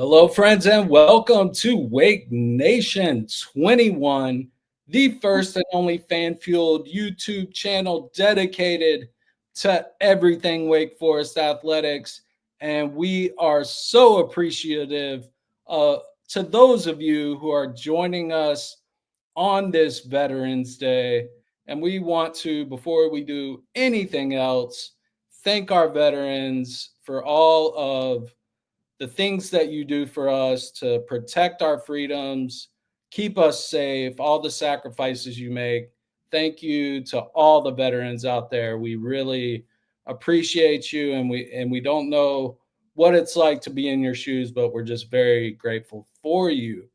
Hello, friends, and welcome to Wake Nation 21, the first and only fan-fueled YouTube channel dedicated to everything Wake Forest athletics. And we are so appreciative to those of you who are joining us on this Veterans Day. And we want to, before we do anything else, thank our veterans for all of the things that you do for us to protect our freedoms, keep us safe, all the sacrifices you make. Thank you to all the veterans out there. We really appreciate you, and we don't know what it's like to be in your shoes, but we're just very grateful for you.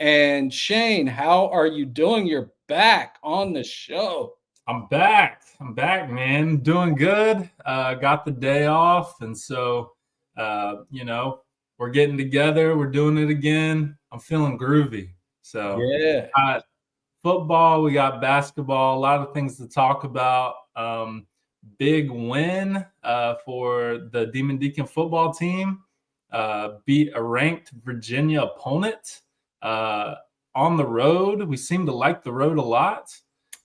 And Shane, how are you doing? You're back on the show. I'm back. Man. Doing good. Got the day off. And so, we're getting together. We're doing it again. I'm feeling groovy. So, Yeah. got football. We got basketball. A lot of things to talk about. Big win for the Demon Deacon football team. Beat a ranked Virginia opponent on the road. We seem to like the road a lot.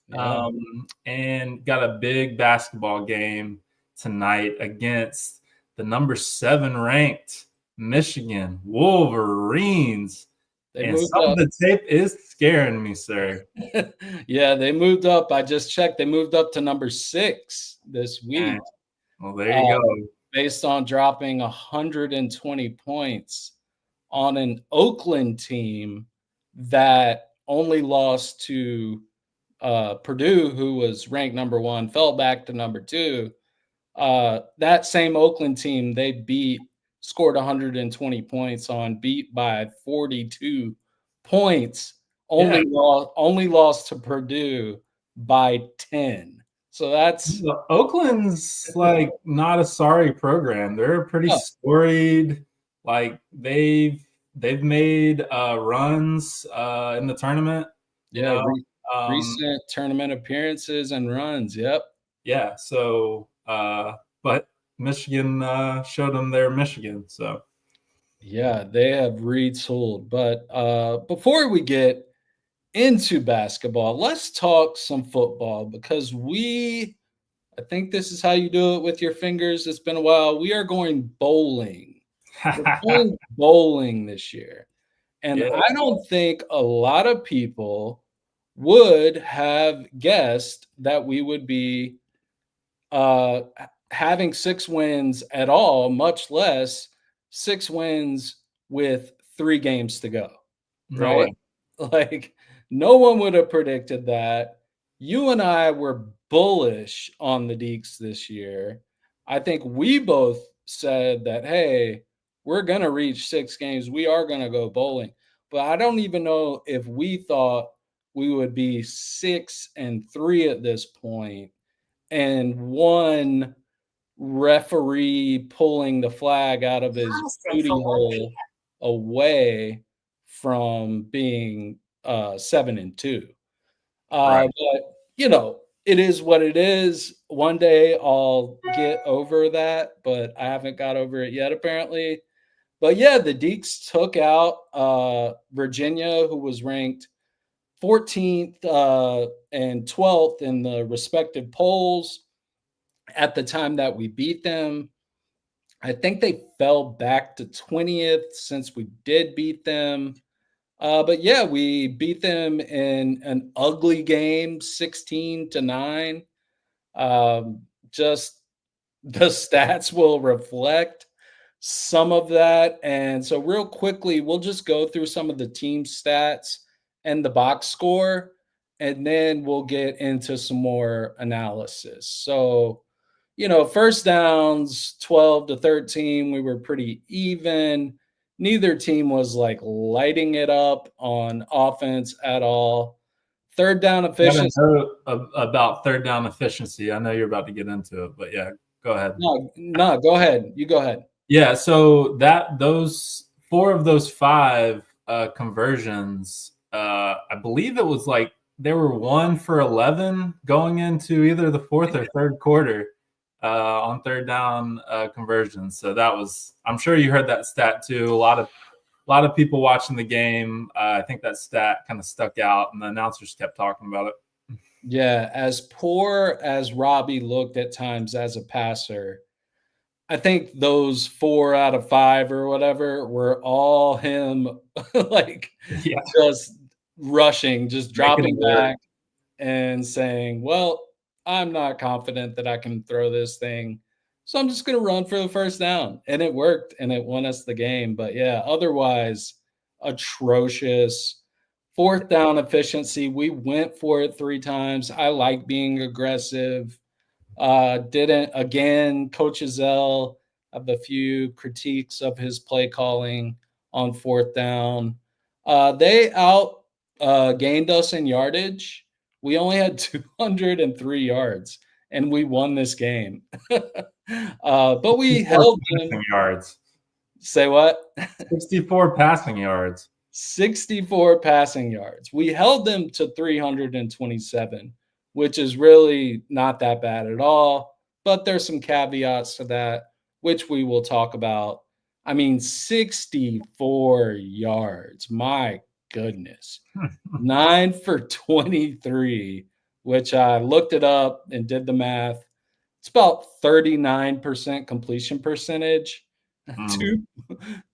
Yeah. And got a big basketball game tonight against the number 7 ranked Michigan Wolverines. And some of the tape is scaring me, sir. Yeah, they moved up. I just checked. They moved up to number 6 this week. Well, there you go. Based on dropping 120 points on an Oakland team that only lost to Purdue, who was ranked number 1, fell back to number 2. That same Oakland team they scored 120 points on, beat by 42 points. Only lost to Purdue by 10. So that's Oakland's like not a sorry program. They're pretty storied. Like they've made runs in the tournament. Recent tournament appearances and runs. Yep. Yeah. So, but Michigan showed them they're Michigan. So, yeah, they have retooled. But before we get into basketball, let's talk some football because I think this is how you do it with your fingers. It's been a while. We are going bowling. We're going bowling this year. And I don't think a lot of people would have guessed that we would be having 6 wins at all, much less 6 wins with 3 games to go. Right? Like no one would have predicted that. You and I were bullish on the Deacs this year. I think we both said that, hey, we're going to reach 6 games. We are going to go bowling. But I don't even know if we thought we would be 6-3 at this point, and one referee pulling the flag out of his booty hole away from being 7-2. But it is what it is. One day I'll get over that, but I haven't got over it yet, apparently. But yeah, the Deacs took out Virginia, who was ranked 14th and 12th in the respective polls at the time that we beat them. I think they fell back to 20th since we did beat them. But yeah, we beat them in an ugly game, 16-9. Just the stats will reflect some of that. And so real quickly, we'll just go through some of the team stats and the box score, and then we'll get into some more analysis. So, first downs, 12-13, we were pretty even. Neither team was like lighting it up on offense at all. Third down efficiency. About third down efficiency. I know you're about to get into it, but yeah, go ahead. No, go ahead. You go ahead. Yeah, so those 4 of those 5 conversions, I believe it was like they were 1 for 11 going into either the 4th or 3rd quarter on third down conversions. So that was, I'm sure you heard that stat too. A lot of a lot of people watching the game. I think that stat kind of stuck out, and the announcers kept talking about it. Yeah, as poor as Robbie looked at times as a passer, I think those 4 out of 5 or whatever were all him, like, Yeah, just rushing, just making it dropping work. back and saying, "Well, I'm not confident that I can throw this thing, so I'm just gonna run for the first down," and it worked, and it won us the game, but yeah, otherwise, atrocious. 4th down efficiency, we went for it 3 times. I like being aggressive. Didn't again, Coach Zell, have a few critiques of his play calling on 4th down. They out gained us in yardage. We only had 203 yards, and we won this game. But we 64 held passing them. yards. Say what? 64 passing yards. 64 passing yards. We held them to 327, which is really not that bad at all. But there's some caveats to that, which we will talk about. I mean, 64 yards. My goodness. 9 for 23, which I looked it up and did the math. It's about 39% completion percentage. Two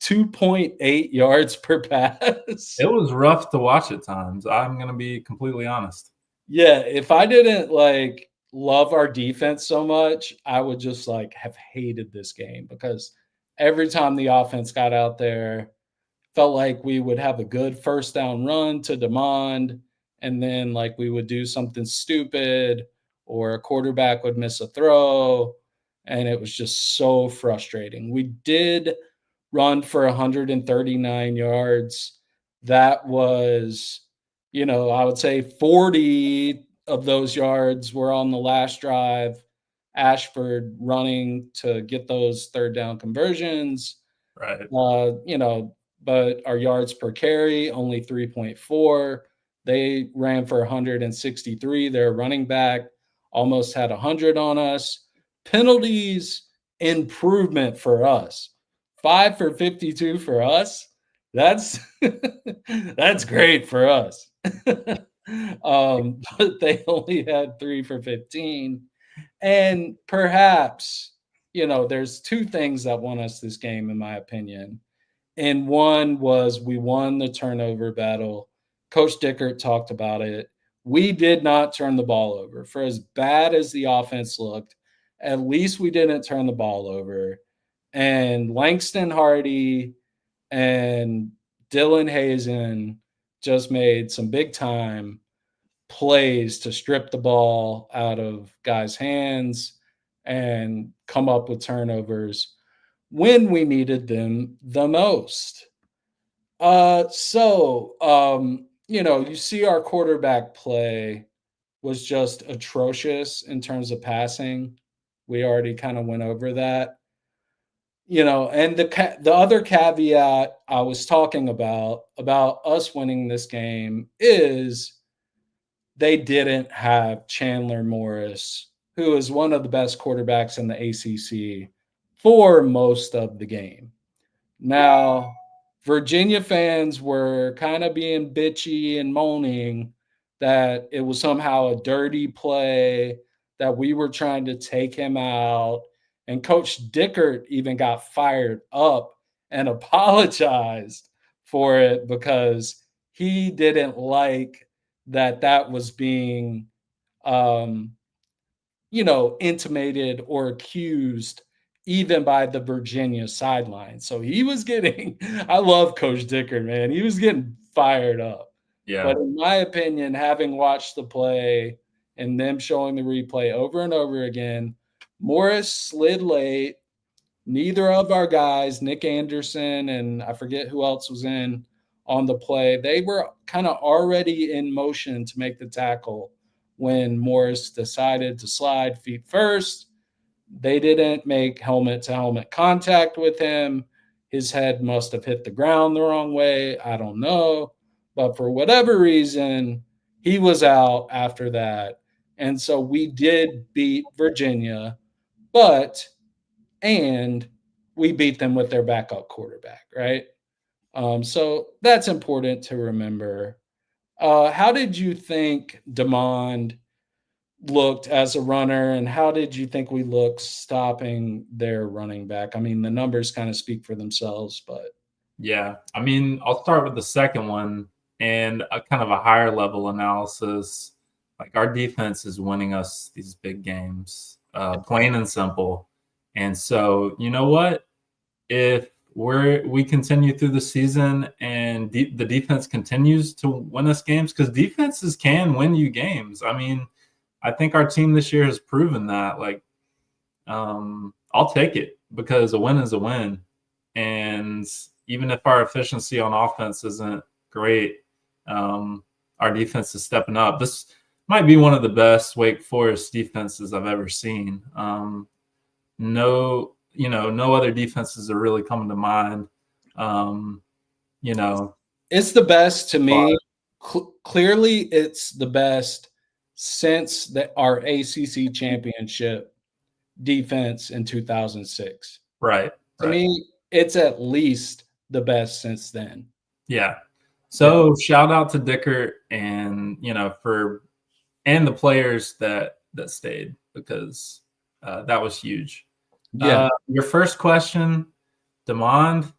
2.8 yards per pass. It was rough to watch at times. I'm going to be completely honest. Yeah, if I didn't like love our defense so much, I would just like have hated this game because every time the offense got out there, felt like we would have a good first down run to Demond, and then like we would do something stupid or a quarterback would miss a throw, and it was just so frustrating. We did run for 139 yards. That was, I would say 40 of those yards were on the last drive. Ashford running to get those third down conversions. Right. But our yards per carry only 3.4. They ran for 163. Their running back almost had 100 on us. Penalties improvement for us. 5 for 52 for us. That's that's great for us. But they only had 3 for 15. And perhaps, there's two things that won us this game, in my opinion. And one was we won the turnover battle. Coach Dickert talked about it. We did not turn the ball over. For as bad as the offense looked, at least we didn't turn the ball over. And Langston Hardy and Dylan Hazen just made some big time plays to strip the ball out of guys' hands and come up with turnovers when we needed them the most. You see our quarterback play was just atrocious in terms of passing. We already kind of went over that. And the other caveat I was talking about us winning this game is they didn't have Chandler Morris, who is one of the best quarterbacks in the ACC, for most of the game. Now, Virginia fans were kind of being bitchy and moaning that it was somehow a dirty play, that we were trying to take him out. And Coach Dickert even got fired up and apologized for it because he didn't like that was being, intimated or accused even by the Virginia sideline. So he was getting, I love Coach Dickert, man. He was getting fired up. Yeah. But in my opinion, having watched the play and them showing the replay over and over again, Morris slid late. Neither of our guys, Nick Anderson and I forget who else was in on the play, they were kind of already in motion to make the tackle when Morris decided to slide feet first. They didn't make helmet-to-helmet contact with him. His head must have hit the ground the wrong way. I don't know. But for whatever reason, he was out after that. And so we did beat Virginia, and we beat them with their backup quarterback, right? So that's important to remember. How did you think Demond looked as a runner, and how did you think we looked stopping their running back? I mean, the numbers kind of speak for themselves, but Yeah, I mean, I'll start with the second one and a kind of a higher level analysis. Like our defense is winning us these big games, plain and simple. And so, you know what? If we continue through the season and the defense continues to win us games, because defenses can win you games. I mean, I think our team this year has proven that. Like, I'll take it because a win is a win. And even if our efficiency on offense isn't great, our defense is stepping up. This might be one of the best Wake Forest defenses I've ever seen. No other defenses are really coming to mind. It's the best to me. Clearly, it's the best since our ACC championship defense in 2006. Right. To me, it's at least the best since then. Yeah. So shout out to Dickert and and the players that stayed, because that was huge. Yeah. Your first question, Demond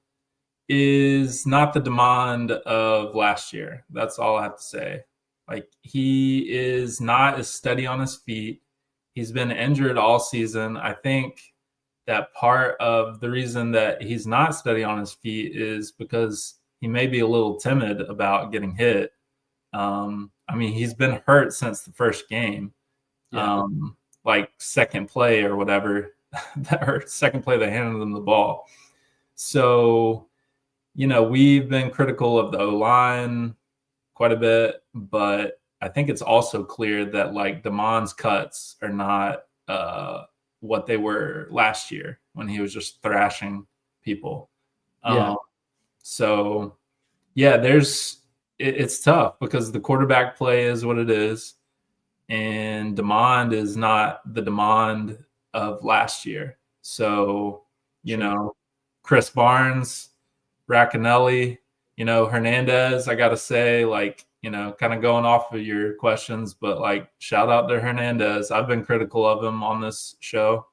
is not the Demond of last year. That's all I have to say. Like, he is not as steady on his feet. He's been injured all season. I think that part of the reason that he's not steady on his feet is because he may be a little timid about getting hit. I mean, he's been hurt since the first game, like second play or whatever, or second play they handed him the ball. So, we've been critical of the O-line quite a bit, but I think it's also clear that like Demond's cuts are not what they were last year when he was just thrashing people. So yeah, it's tough because the quarterback play is what it is, and Demond is not the Demond of last year. So, Chris Barnes, Racanelli, Hernandez, I got to say, like, kind of going off of your questions, but like, shout out to Hernandez. I've been critical of him on this show.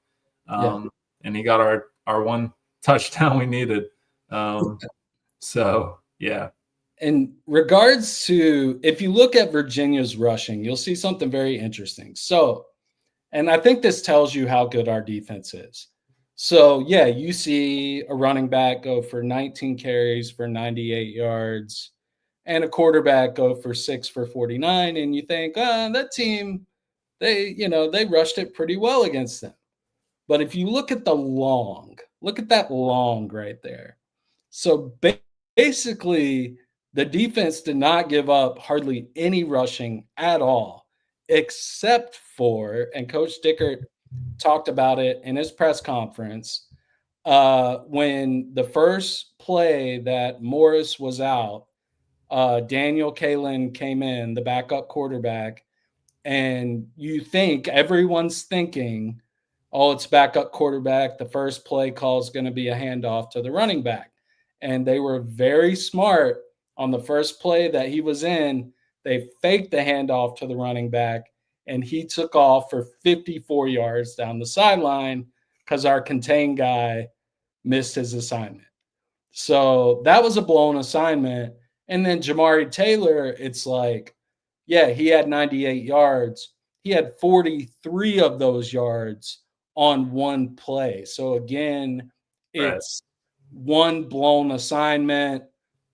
And he got our one touchdown we needed. So, yeah. In regards to, if you look at Virginia's rushing, you'll see something very interesting. So, and I think this tells you how good our defense is. So, yeah, you see a running back go for 19 carries for 98 yards and a quarterback go for 6 for 49. And you think, that team, they rushed it pretty well against them. But if you look at that long right there. So basically, the defense did not give up hardly any rushing at all, except for, and Coach Dickert talked about it in his press conference, when the first play that Morris was out, Daniel Kalen came in, the backup quarterback, and everyone's thinking, oh, it's backup quarterback. The first play call is going to be a handoff to the running back. And they were very smart on the first play that he was in. They faked the handoff to the running back, and he took off for 54 yards down the sideline because our contain guy missed his assignment. So that was a blown assignment. And then Jamari Taylor, it's like, yeah, he had 98 yards. He had 43 of those yards on one play. So again, it's one blown assignment,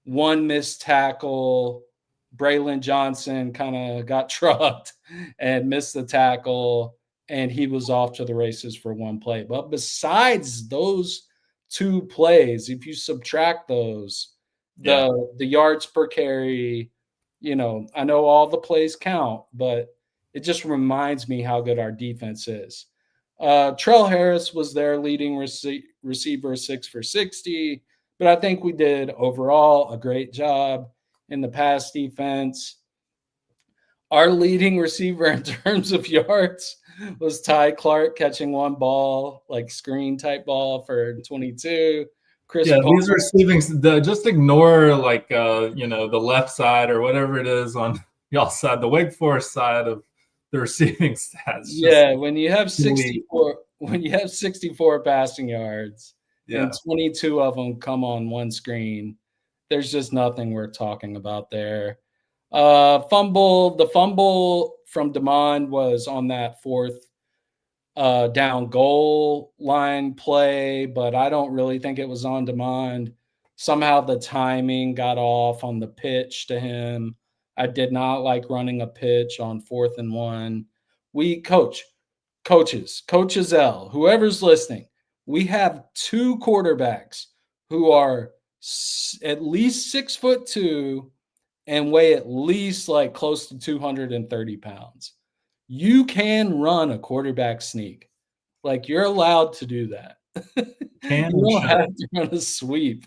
one missed tackle. Braylon Johnson kind of got trucked and missed the tackle, and he was off to the races for one play. But besides those two plays, if you subtract those, the yards per carry, I know all the plays count, but it just reminds me how good our defense is. Trell Harris was their leading receiver, 6 for 60, but I think we did overall a great job in the pass defense. Our leading receiver in terms of yards was Ty Clark, catching one ball, like screen type ball for 22. Chris Yeah, Paul. these receiving, just ignore like the left side or whatever it is on y'all side, the Wake Forest side of the receiving stats. Yeah, when you have 64 passing yards and 22 of them come on one screen, there's just nothing worth talking about there. The fumble from Demond was on that fourth down goal line play, but I don't really think it was on Demond. Somehow the timing got off on the pitch to him. I did not like running a pitch on 4th and 1. Coaches L, whoever's listening, we have two quarterbacks who are at least 6'2" and weigh at least like close to 230 pounds. You can run a quarterback sneak. Like, you're allowed to do that. You don't have to run a sweep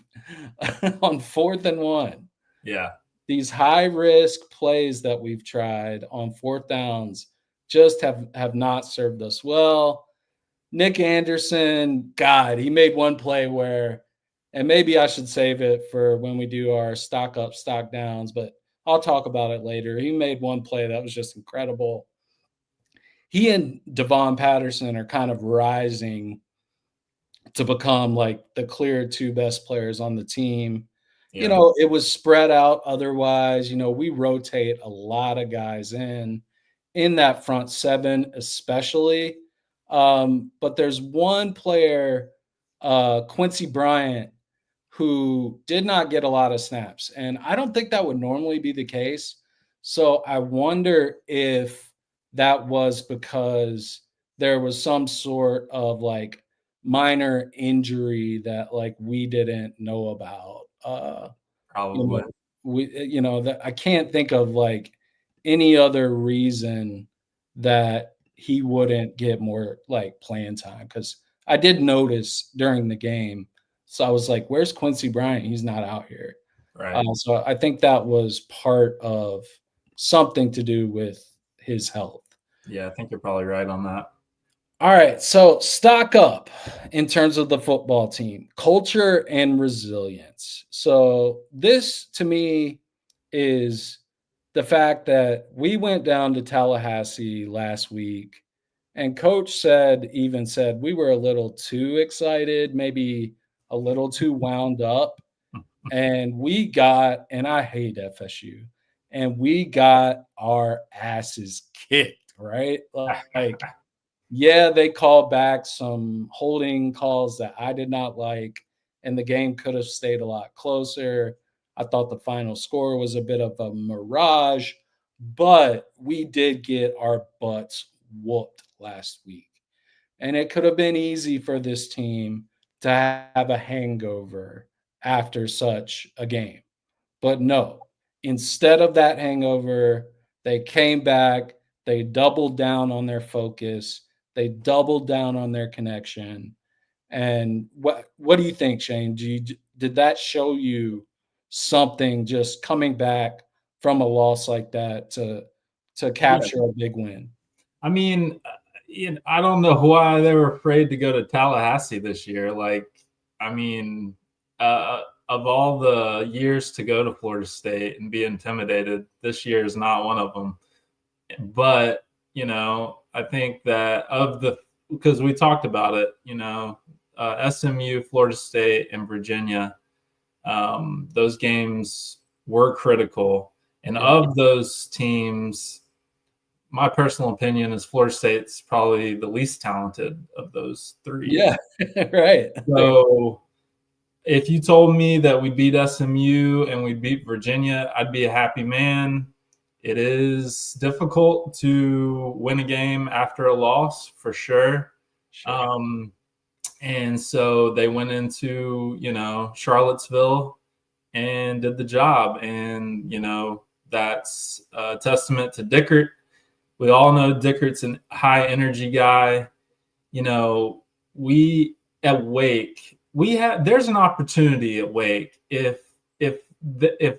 on 4th and 1. Yeah. These high-risk plays that we've tried on 4th downs just have not served us well. Nick Anderson, God, he made one play where, and maybe I should save it for when we do our stock up, stock downs, but I'll talk about it later. He made one play that was just incredible. He and Devon Patterson are kind of rising to become like the clear two best players on the team. Yeah. It was spread out otherwise. We rotate a lot of guys in that front seven, especially. But there's one player, Quincy Bryant, who did not get a lot of snaps. And I don't think that would normally be the case. So I wonder if that was because there was some sort of like minor injury that like we didn't know about. Probably. That I can't think of like any other reason that he wouldn't get more like playing time, because I did notice during the game. So I was like, where's Quincy Bryant? He's not out here. Right. So I think that was part of something to do with his health. Yeah, I think you're probably right on that. All right, so stock up in terms of the football team, culture and resilience. So this, to me, is the fact that we went down to Tallahassee last week, and Coach said we were a little too excited, maybe a little too wound up, and I hate FSU, and we got our asses kicked, right? Like, yeah, they called back some holding calls that I did not like, and the game could have stayed a lot closer. I thought the final score was a bit of a mirage, but we did get our butts whooped last week. And it could have been easy for this team to have a hangover after such a game. But no, instead of that hangover, they came back, they doubled down on their focus, they doubled down on their connection. And what do you think, Shane? Did that show you something, just coming back from a loss like that to capture a big win? I mean, I don't know why they were afraid to go to Tallahassee this year. Like, I mean, of all the years to go to Florida State and be intimidated, this year is not one of them. But, I think that because we talked about it, SMU, Florida State, and Virginia, those games were critical. And of those teams, my personal opinion is Florida State's probably the least talented of those three. Yeah, right. So if you told me that we beat SMU and we beat Virginia, I'd be a happy man. It is difficult to win a game after a loss, for sure. And so they went into, Charlottesville and did the job. And, that's a testament to Dickert. We all know Dickert's a high energy guy. We at Wake, there's an opportunity at Wake if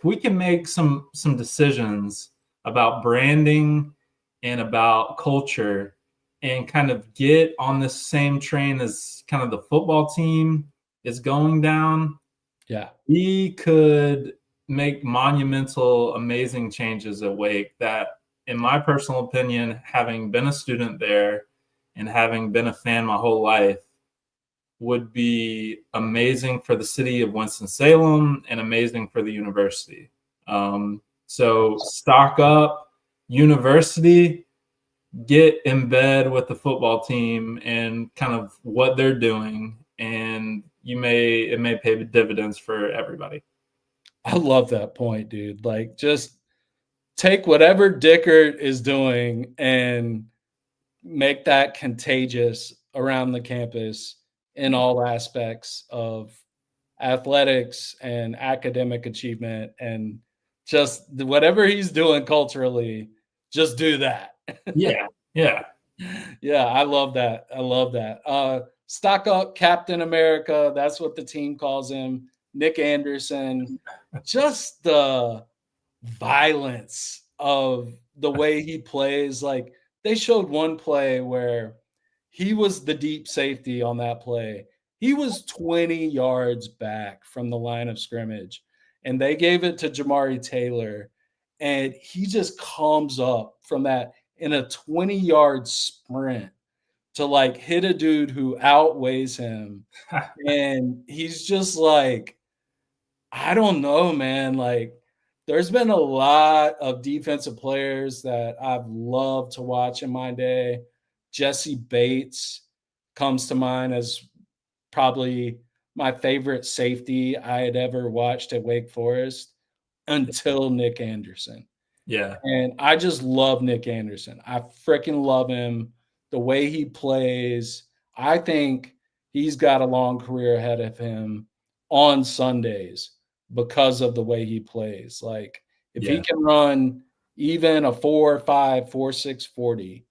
we can make some decisions about branding and about culture and kind of get on the same train as kind of the football team. is going down, he could make monumental, amazing changes at Wake that, in my personal opinion, having been a student there and having been a fan my whole life, would be amazing for the city of Winston-Salem and amazing for the university. So stock up, university, get in bed with the football team and kind of what they're doing, and it may pay dividends for everybody. I love that point, dude. Like, just take whatever Dickert is doing and make that contagious around the campus in all aspects of athletics and academic achievement, and just whatever he's doing culturally, just do that. Yeah. I love that. Stock up Captain America, that's what the team calls him, Nick Anderson. Just the violence of the way he plays. Like, they showed one play where he was the deep safety on that play. He was 20 yards back from the line of scrimmage, and they gave it to Jamari Taylor, and he just comes up from that in a 20-yard sprint to like hit a dude who outweighs him. And he's just like, I don't know, man. Like, there's been a lot of defensive players that I've loved to watch in my day. Jesse Bates comes to mind as probably my favorite safety I had ever watched at Wake Forest until Nick Anderson. Yeah. And I just love Nick Anderson. I freaking love him. The way he plays, I think he's got a long career ahead of him on Sundays because of the way he plays. Like, if he can run even a 4.5, 4.6 40,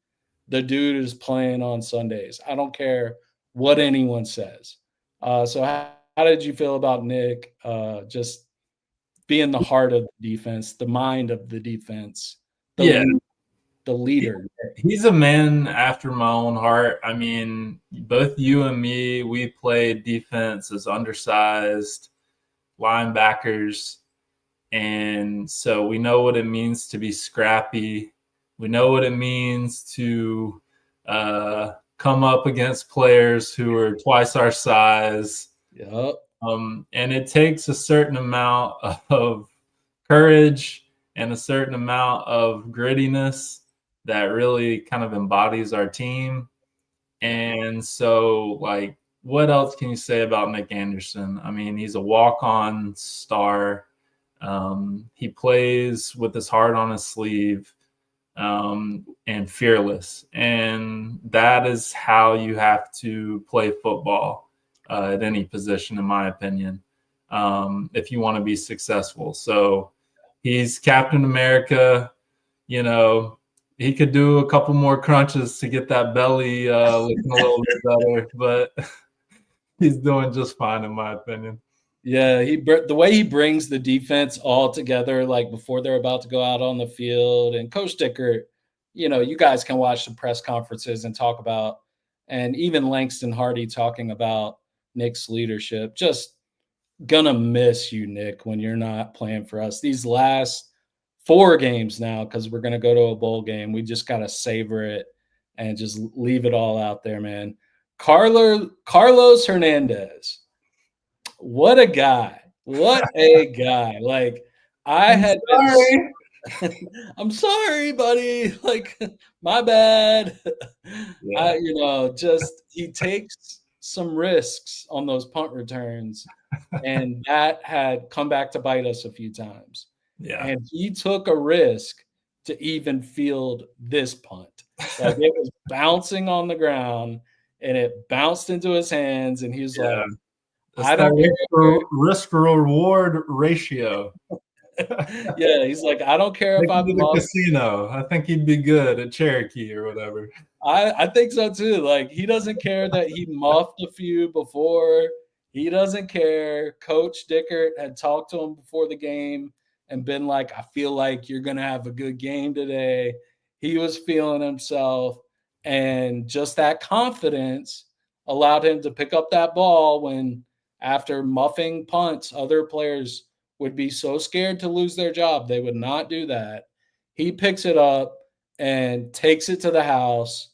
the dude is playing on Sundays. I don't care what anyone says. So how did you feel about Nick just being the heart of the defense, the mind of the defense, the leader? He's a man after my own heart. I mean, both you and me, we played defense as undersized linebackers, and so we know what it means to be scrappy. We know what it means to come up against players who are twice our size. Yep. And it takes a certain amount of courage and a certain amount of grittiness that really kind of embodies our team. And so, like, what else can you say about Nick Anderson? I mean, he's a walk-on star. He plays with his heart on his sleeve, and fearless. And that is how you have to play football at any position, in my opinion, if you want to be successful. So he's Captain America. You know, he could do a couple more crunches to get that belly looking a little bit better, but he's doing just fine, in my opinion. Yeah, the way he brings the defense all together, like before they're about to go out on the field. And Coach Dickert, you know, you guys can watch the press conferences and talk about, and even Langston Hardy talking about Nick's leadership. Just gonna miss you, Nick, when you're not playing for us. These last 4 games now, because we're gonna go to a bowl game, we just gotta savor it and just leave it all out there, man. Carlos Hernandez. What a guy. What a guy. Like, I'm sorry, buddy. Like, my bad. He takes some risks on those punt returns, and that had come back to bite us a few times. Yeah. And he took a risk to even field this punt. Like, it was bouncing on the ground, and it bounced into his hands, and he was like, I don't care. Risk reward ratio. Yeah, he's like, I don't care if I'm the casino. I think he'd be good at Cherokee or whatever. I think so too. Like, he doesn't care that he muffed a few before. He doesn't care. Coach Dickert had talked to him before the game and been like, I feel like you're gonna have a good game today. He was feeling himself, and just that confidence allowed him to pick up that ball when after muffing punts, other players would be so scared to lose their job, they would not do that. He picks it up and takes it to the house,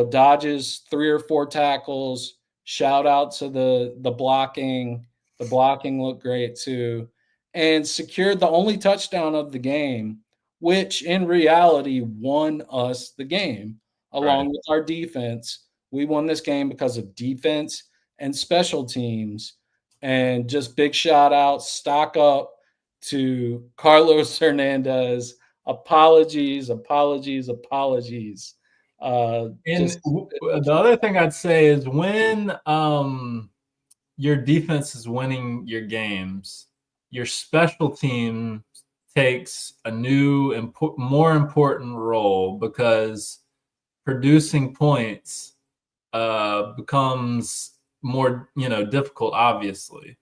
dodges 3 or 4 tackles. Shout out to the blocking. The blocking looked great too, and secured the only touchdown of the game, which in reality won us the game along with our defense. We won this game because of defense and special teams. And just big shout out, stock up to Carlos Hernandez. Apologies. The other thing I'd say is when your defense is winning your games, your special team takes a new, more important role, because producing points becomes more, difficult, obviously.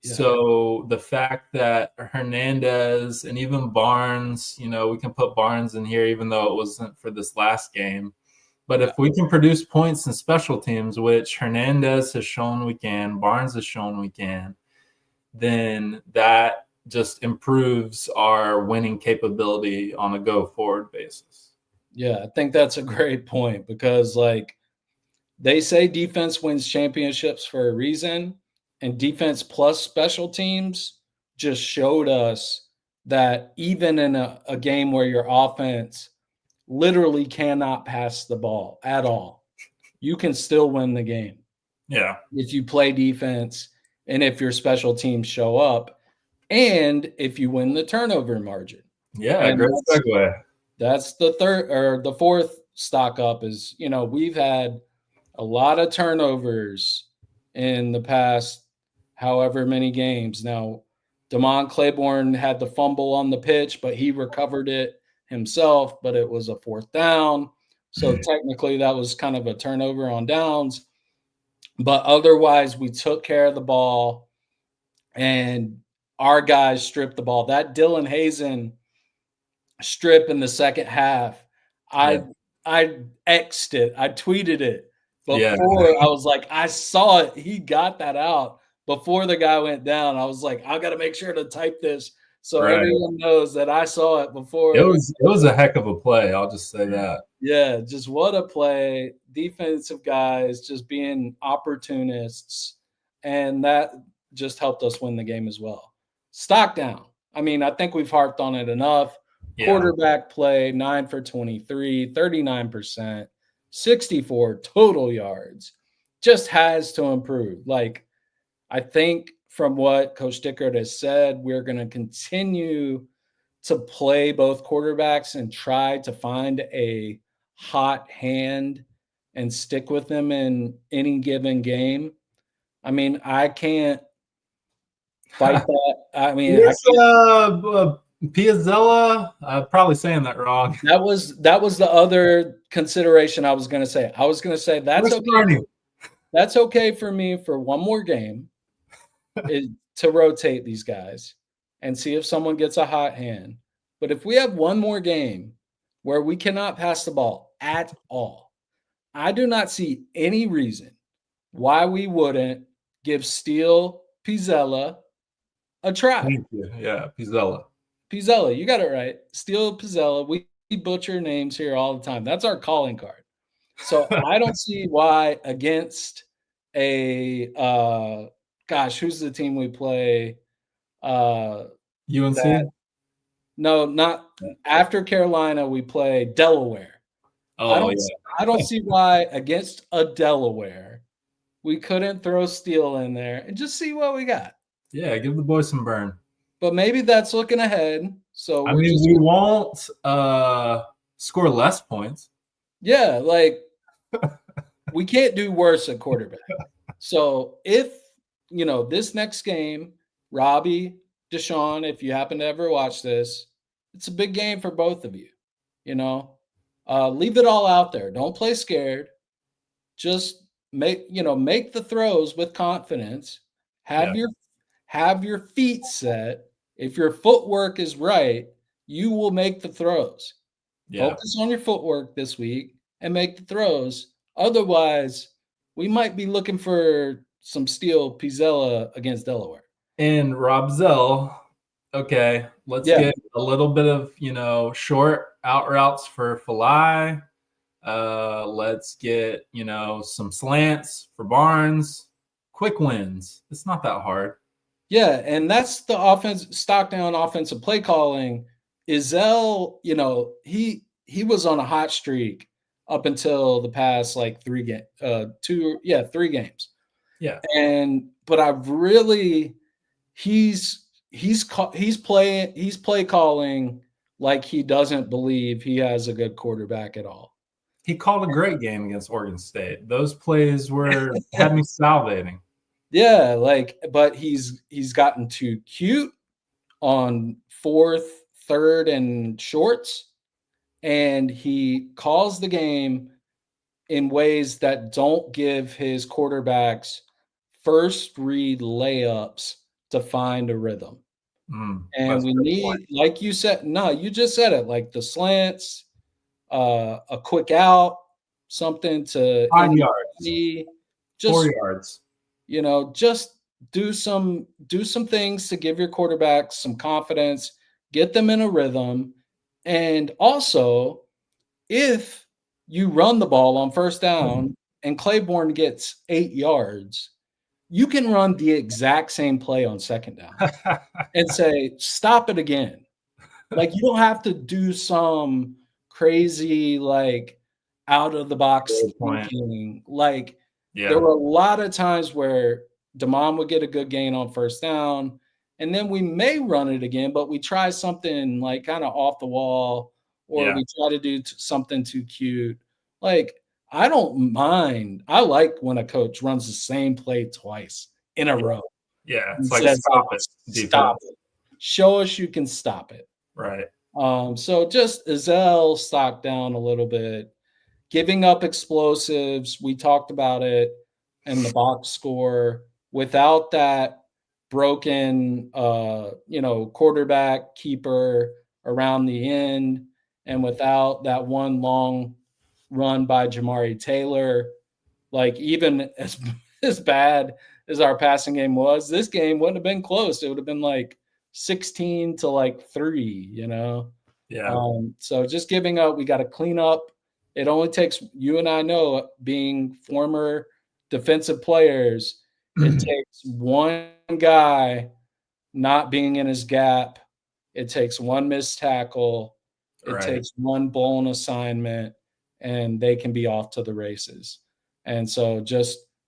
Yeah. So the fact that Hernandez and even Barnes, we can put Barnes in here, even though it wasn't for this last game. But if we can produce points in special teams, which Hernandez has shown we can, Barnes has shown we can, then that just improves our winning capability on a go-forward basis. Yeah, I think that's a great point, because they say defense wins championships for a reason, and defense plus special teams just showed us that even in a game where your offense literally cannot pass the ball at all, you can still win the game. Yeah. If you play defense and if your special teams show up, and if you win the turnover margin. Yeah, and great segue. That's the third or the fourth stock up is, we've had a lot of turnovers in the past however many games. Now, Damon Claiborne had the fumble on the pitch, but he recovered it himself, but it was a 4th down. So technically that was kind of a turnover on downs. But otherwise, we took care of the ball and our guys stripped the ball. That Dylan Hazen strip in the second half, I X'd it. I tweeted it before. I was like, I saw it. He got that out before the guy went down. I was like, I got to make sure to type this so everyone knows that I saw it before. It was a heck of a play. I'll just say that. Yeah, just what a play. Defensive guys just being opportunists, and that just helped us win the game as well. Stock down. I mean, I think we've harped on it enough. Yeah. Quarterback play, 9 for 23, 39%, 64 total yards. Just has to improve. I think from what Coach Dickert has said, we're going to continue to play both quarterbacks and try to find a hot hand and stick with them in any given game. I mean, I can't fight that. I mean, Piazzella, I'm probably saying that wrong. That was the other consideration I was going to say. I was going to say that's okay. That's okay for me for one more game to rotate these guys and see if someone gets a hot hand. But if we have one more game where we cannot pass the ball at all, I do not see any reason why we wouldn't give Steele Pizzella a try. Thank you. Yeah, Pizzella. Pizzella, you got it right. Steele Pizzella. We butcher names here all the time. That's our calling card. So I don't see why against a who's the team we play? UNC? No, not after Carolina. We play Delaware. Oh, I don't see why against a Delaware we couldn't throw Steele in there and just see what we got. Yeah, give the boys some burn. But maybe that's looking ahead. So we won't score less points. Yeah, we can't do worse at quarterback. So if, this next game, Robbie, Deshaun, if you happen to ever watch this, it's a big game for both of you. Leave it all out there. Don't play scared. Just make the throws with confidence. Have your feet set. If your footwork is right, you will make the throws. Yeah. Focus on your footwork this week and make the throws. Otherwise, we might be looking for some steel Pizzella against Delaware. And Rob Zell, okay, let's get a little bit of, short out routes for Falai. Let's get, some slants for Barnes. Quick wins. It's not that hard. Yeah, and that's the Stockdown offensive play calling. Zell, he was on a hot streak up until the past like 3 games. 3 games. Yeah. But I've really he's play calling like he doesn't believe he has a good quarterback at all. He called a great game against Oregon State. Those plays had me salivating. Yeah, but he's gotten too cute on 4th, 3rd, and shorts, and he calls the game in ways that don't give his quarterbacks first read layups to find a rhythm. And we need, like you said, you just said it, like the slants, a quick out, something to 5 yards, just 4 yards. Just do some things to give your quarterback some confidence, get them in a rhythm. And also, if you run the ball on first down and Claiborne gets 8 yards, you can run the exact same play on second down and say, stop it again. Like, you don't have to do some crazy, like, out of the box thinking. Like, there were a lot of times where Demond would get a good gain on first down, and then we may run it again, but we try something like kind of off the wall, or we try to do something too cute. Like, I don't mind. I like when a coach runs the same play twice in a row. Yeah, it's like, stop it. Stop it. Show us you can stop it. Right. So just Zell stock down a little bit. Giving up explosives, we talked about it, and the box score. Without that broken, quarterback keeper around the end, and without that one long run by Jamari Taylor, like, even as bad as our passing game was, this game wouldn't have been close. It would have been like 16 to 3, Yeah. So just giving up, we got to clean up. It only takes, you and I know, being former defensive players, it takes one guy not being in his gap. It takes one missed tackle. It takes one blown assignment, and they can be off to the races. And so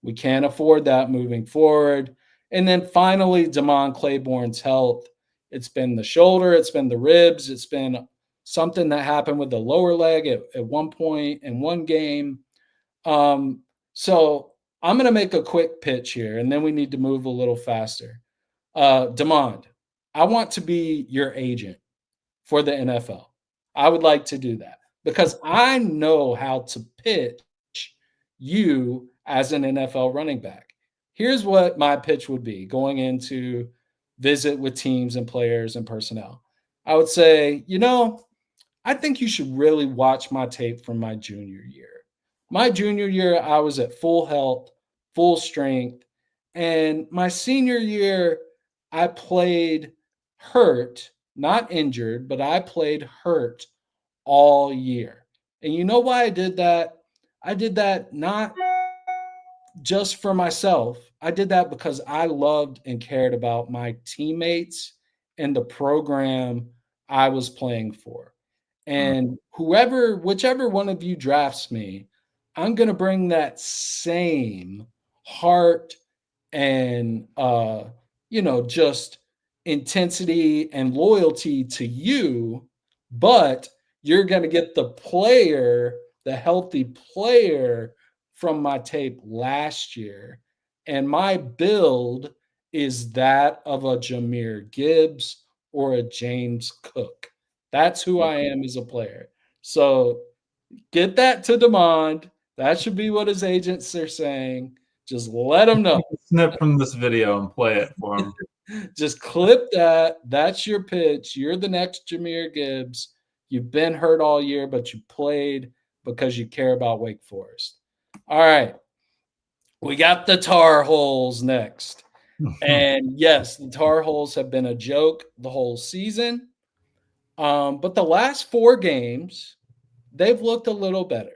we can't afford that moving forward. And then finally, Demond Claiborne's health. It's been the shoulder. It's been the ribs. It's been something that happened with the lower leg at one point in one game. So I'm going to make a quick pitch here, and then we need to move a little faster. Demond, I want to be your agent for the NFL. I would like to do that because I know how to pitch you as an NFL running back. Here's what my pitch would be going into visit with teams and players and personnel. I would say, I think you should really watch my tape from my junior year. My junior year, I was at full health, full strength. And my senior year, I played hurt, not injured, but I played hurt all year. And you know why I did that? I did that not just for myself. I did that because I loved and cared about my teammates and the program I was playing for. And whichever one of you drafts me, I'm going to bring that same heart and, just intensity and loyalty to you, but you're going to get the healthy player from my tape last year. And my build is that of a Jahmyr Gibbs or a James Cook. That's who I am as a player. So get that to Demond. That should be what his agents are saying. Just let him know. Snip from this video and play it for him. Just clip that. That's your pitch. You're the next Jahmyr Gibbs. You've been hurt all year, but you played because you care about Wake Forest. All right. We got the Tarholes next. And yes, the Tarholes have been a joke the whole season. But the last 4 games, they've looked a little better.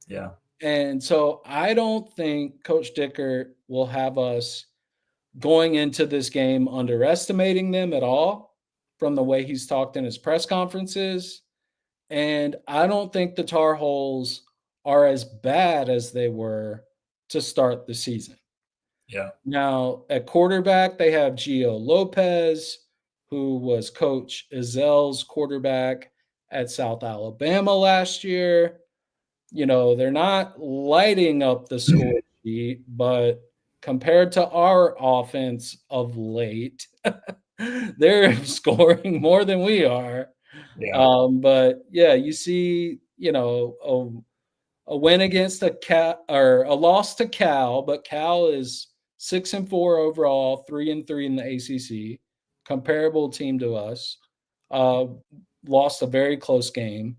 Yeah. And so I don't think Coach Dickert will have us going into this game underestimating them at all from the way he's talked in his press conferences. And I don't think the Tar Heels are as bad as they were to start the season. Yeah. Now, at quarterback, they have Gio Lopez, who was Coach Ezel's quarterback at South Alabama last year. You know, they're not lighting up the score sheet, but compared to our offense of late, they're scoring more than we are. Yeah. But yeah, you see, you know, a win against a Cal or a loss to Cal, but Cal is 6-4 overall, 3-3 in the ACC, comparable team to us. Lost a very close game.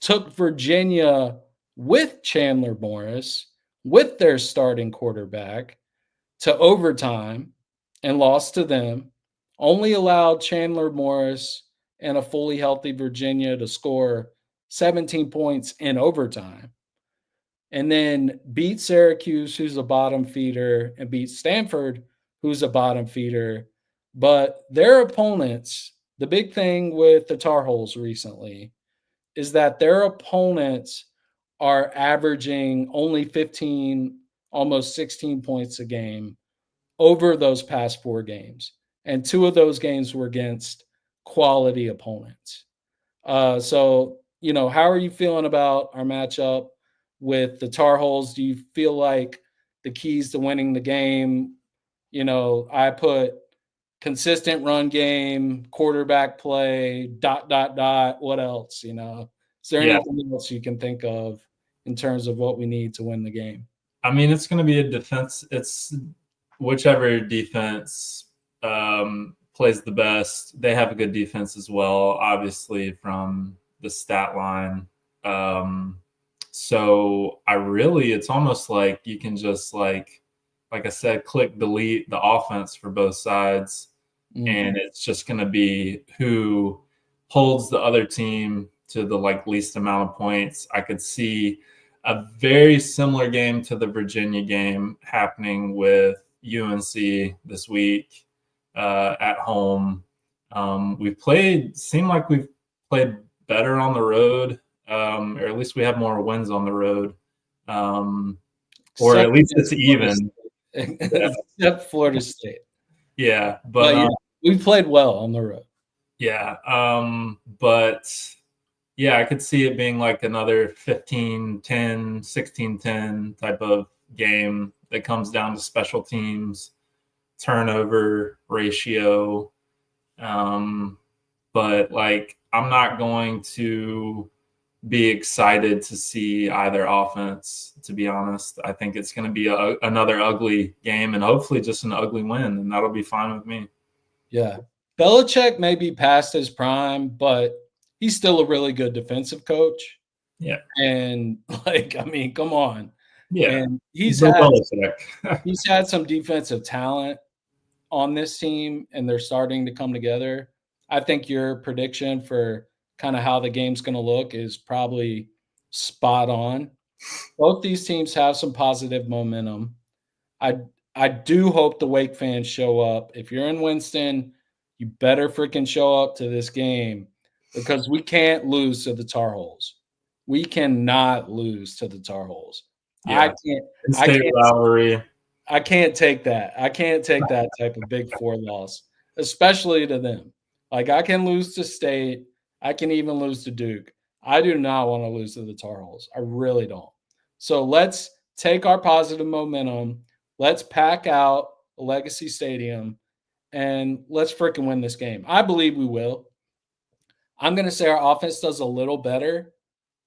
Took Virginia with Chandler Morris, with their starting quarterback, to overtime and lost to them. Only allowed Chandler Morris and a fully healthy Virginia to score 17 points in overtime. And then beat Syracuse, who's a bottom feeder, and beat Stanford, who's a bottom feeder. But their opponents, the big thing with the Tar Heels recently is that their opponents are averaging only 15, almost 16 points a game over those past 4 games. And 2 of those games were against quality opponents. So, you know, how are you feeling about our matchup with the Tar Heels? Do you feel like the keys to winning the game, you know, I put consistent run game, quarterback play, ... What else, you know? Is there anything else you can think of in terms of what we need to win the game? I mean, it's going to be a defense. It's whichever defense plays the best. They have a good defense as well, obviously, from the stat line. So it's almost like you can just like I said, click delete the offense for both sides. And it's just going to be who holds the other team to the least amount of points. I could see a very similar game to the Virginia game happening with UNC this week at home. Seemed like we've played better on the road, or at least we have more wins on the road. Or at least it's even. Except Florida State. Yeah, but yeah, we played well on the road. Yeah, but yeah, I could see it being like another 15-10, 16-10 type of game that comes down to special teams, turnover ratio. But I'm not going to be excited to see either offense, to be honest. I think it's going to be another ugly game and hopefully just an ugly win, and that'll be fine with me. Yeah. Belichick may be past his prime, but he's still a really good defensive coach. Yeah. And I mean, come on. Yeah. And he's had some defensive talent on this team, and they're starting to come together. I think your prediction for kind of how the game's going to look is probably spot on. Both these teams have some positive momentum. I do hope the Wake fans show up. If you're in Winston, you better freaking show up to this game because we can't lose to the Tar Heels. We cannot lose to the Tar Heels. Yeah. Rivalry. I can't take that. I can't take that type of Big Four loss, especially to them. I can lose to State. I can even lose to Duke. I do not want to lose to the Tar Heels. I really don't. So let's take our positive momentum. Let's pack out Legacy Stadium and let's freaking win this game. I believe we will. I'm going to say our offense does a little better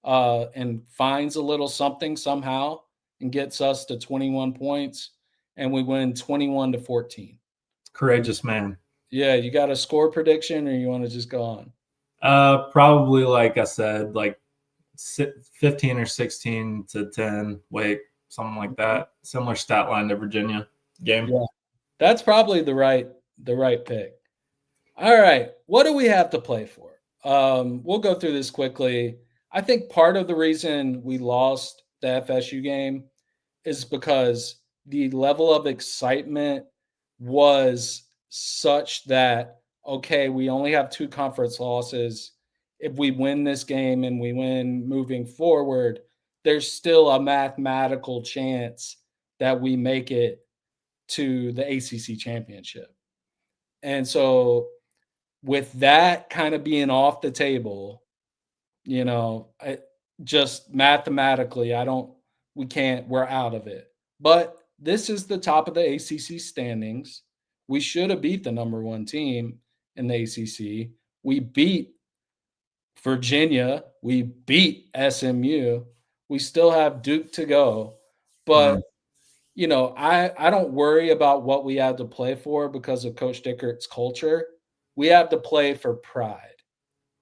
and finds a little something somehow and gets us to 21 points, and we win 21-14. Courageous man. Yeah, you got a score prediction, or you want to just go on? Probably, like I said, 15 or 16-10. Wait. something like that. Similar stat line to Virginia game. Yeah, that's probably the right pick. All right, what do we have to play for? We'll go through this quickly. I think part of the reason we lost the FSU game is because the level of excitement was such that, okay, we only have 2 conference losses. If we win this game and we win moving forward, there's still a mathematical chance that we make it to the ACC championship. And so with that kind of being off the table, just mathematically, we're out of it. But this is the top of the ACC standings. We should have beat the number 1 team in the ACC. We beat Virginia. We beat SMU. We still have Duke to go. But, I don't worry about what we have to play for because of Coach Dickert's culture. We have to play for pride.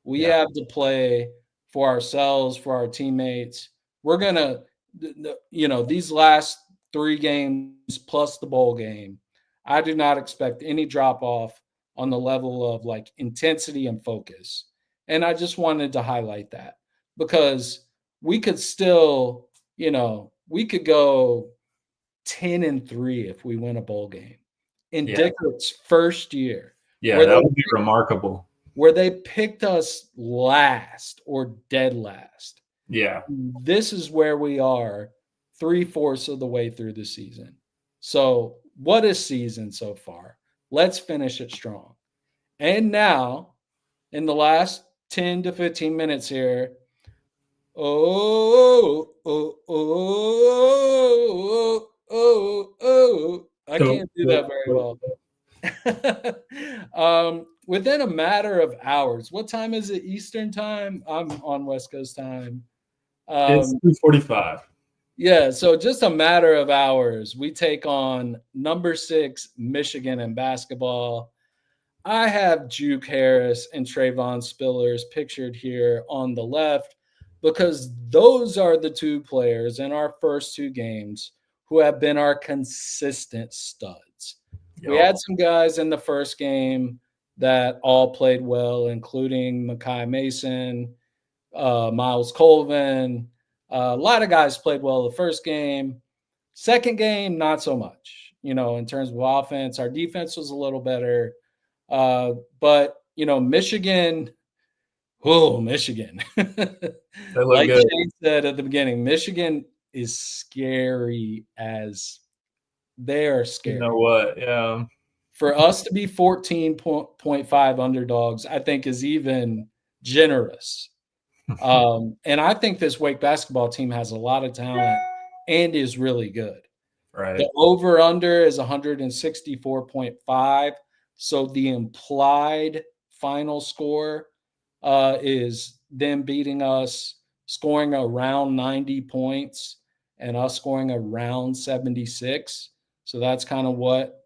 We have to play for ourselves, for our teammates. We're going to, these last 3 games plus the bowl game, I do not expect any drop off on the level of like intensity and focus. And I just wanted to highlight that because we could still, we could go 10-3 if we win a bowl game in Dickert's first year. Yeah, that would be remarkable. Where they picked us last or dead last. Yeah. This is where we are 3/4 of the way through the season. So what a season so far. Let's finish it strong. And now, in the last 10 to 15 minutes here, I can't do that very well. Within a matter of hours, what time is it Eastern time? I'm on West Coast time. It's 2:45. Yeah, so just a matter of hours, we take on number 6 Michigan in basketball. I have Juke Harris and Trayvon Spillers pictured here on the left because those are the 2 players in our first 2 games who have been our consistent studs. Yep. We had some guys in the first game that all played well, including Makai Mason, Miles Colvin. A lot of guys played well the first game. Second game, not so much. In terms of offense, our defense was a little better. But, Michigan, Michigan. Like Shane said at the beginning, Michigan is scary as they are scary. You know what? Yeah. For us to be 14.5 underdogs, I think is even generous. And I think this Wake basketball team has a lot of talent and is really good. Right. The over-under is 164.5. So the implied final score is them beating us, scoring around 90 points, and us scoring around 76. So that's kind of what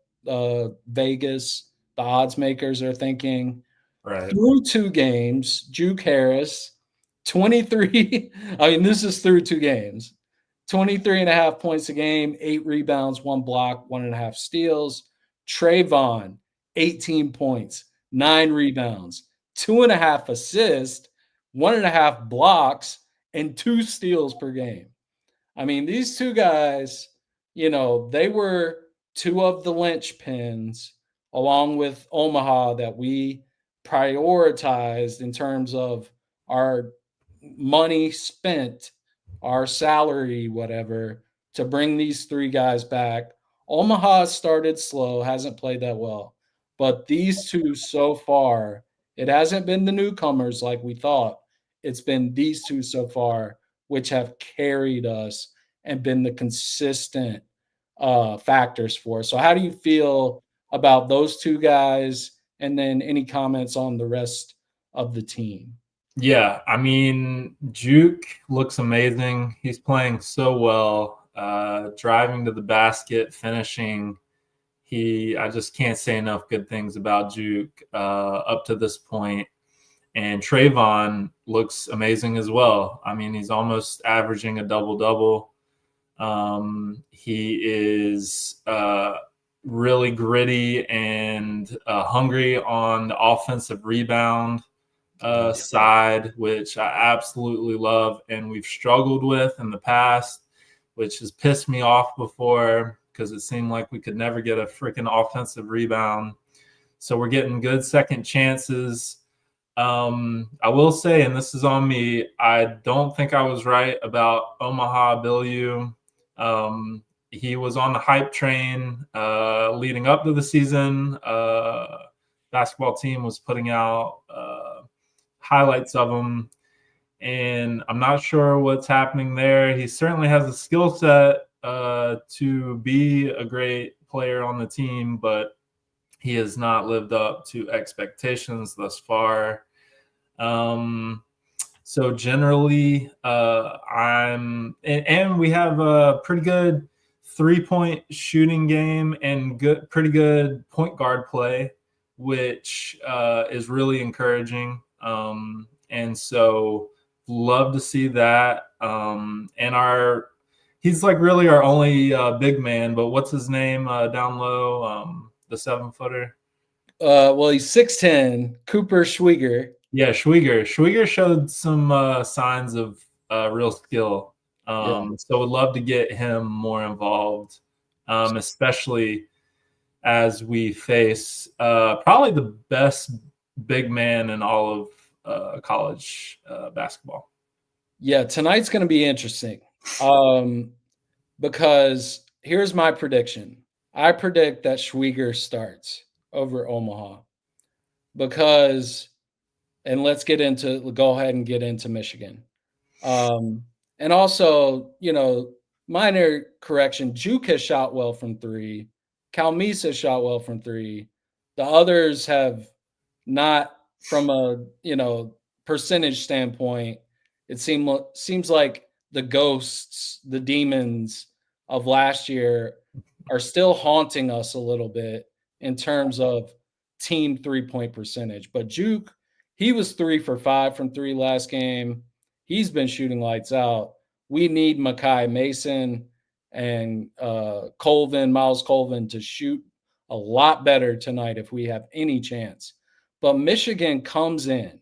Vegas, the odds makers, are thinking. Right. Through 2 games, Juke Harris, 23. This is through 2 games. 23.5 points a game, 8 rebounds, 1 block, 1.5 steals. Trayvon, 18 points, 9 rebounds, 2.5 assists, 1.5 blocks, and 2 steals per game. These 2 guys, they were 2 of the linchpins, along with Omaha, that we prioritized in terms of our money spent, our salary, whatever, to bring these 3 guys back. Omaha started slow, hasn't played that well. But these 2 so far, it hasn't been the newcomers like we thought. It's been these 2 so far, which have carried us and been the consistent factors for us. So how do you feel about those 2 guys? And then any comments on the rest of the team? Yeah, Juke looks amazing. He's playing so well, driving to the basket, finishing. I just can't say enough good things about Juke up to this point. And Trayvon looks amazing as well. He's almost averaging a double-double. He is really gritty and hungry on the offensive rebound side, which I absolutely love, and we've struggled with in the past, which has pissed me off before because it seemed like we could never get a freaking offensive rebound. So we're getting good second chances. I will say, and this is on me, I don't think I was right about Omaha Billieu. He was on the hype train leading up to the season. Basketball team was putting out highlights of him, and I'm not sure what's happening there. He certainly has a skill set to be a great player on the team, but he has not lived up to expectations thus far. So generally, and we have a pretty good 3-point shooting game and pretty good point guard play, which is really encouraging. And so love to see that. And he's like really our only big man, but what's his name down low? The 7-footer. Well, he's 6'10", Cooper Schwieger. Yeah, Schwieger showed some signs of real skill. So would love to get him more involved, especially as we face probably the best big man in all of college basketball. Yeah, tonight's going to be interesting because here's my prediction. I predict that Schwieger starts over Omaha because, and let's go ahead and get into Michigan. And also, minor correction, Juke has shot well from three. Calmese has shot well from three. The others have not, from a, percentage standpoint. It seems like the ghosts, the demons of last year are still haunting us a little bit in terms of team 3-point percentage. But Juke, he was 3 for 5 from three last game. He's been shooting lights out. We need Makai Mason and Miles Colvin to shoot a lot better tonight if we have any chance. But Michigan comes in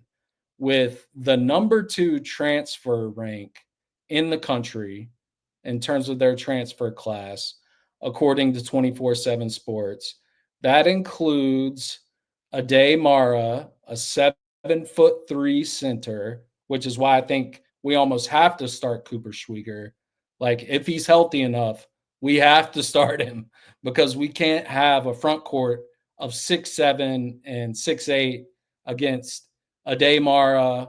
with the number 2 transfer rank in the country in terms of their transfer class, according to 24/7 Sports. That includes Ade Mara, a 7'3" center, which is why I think we almost have to start Cooper Schwieger. Like, if he's healthy enough, we have to start him because we can't have a front court of 6'7" and 6'8" against Ade Mara,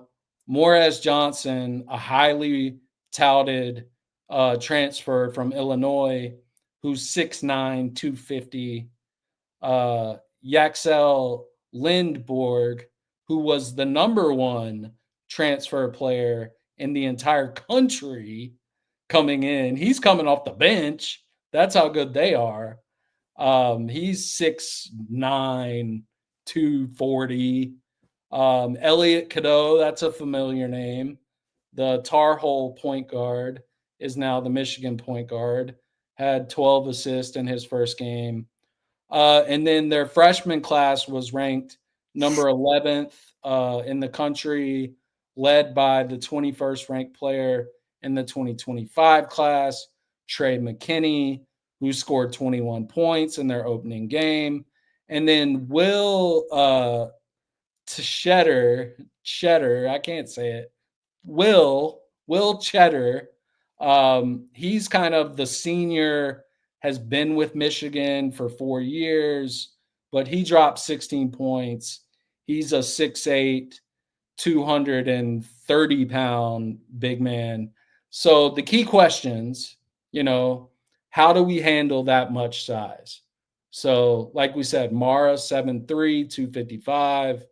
Morez Johnson, a highly touted transfer from Illinois, who's 6'9", 250, Yaxel Lindborg, who was the number 1 transfer player in the entire country coming in. He's coming off the bench. That's how good they are. He's 6'9", 240. Elliot Cadeau, that's a familiar name. The Tarhole point guard is now the Michigan point guard. Had 12 assists in his first game. And then their freshman class was ranked number 11th in the country, led by the 21st ranked player in the 2025 class, Trey McKinney, who scored 21 points in their opening game. And then Will Cheddar, I can't say it. Will Cheddar, he's kind of the senior, has been with Michigan for 4 years, but he dropped 16 points. He's a 6'8", 230-pound big man. So the key questions, how do we handle that much size? So like we said, Mara, 7'3", 255,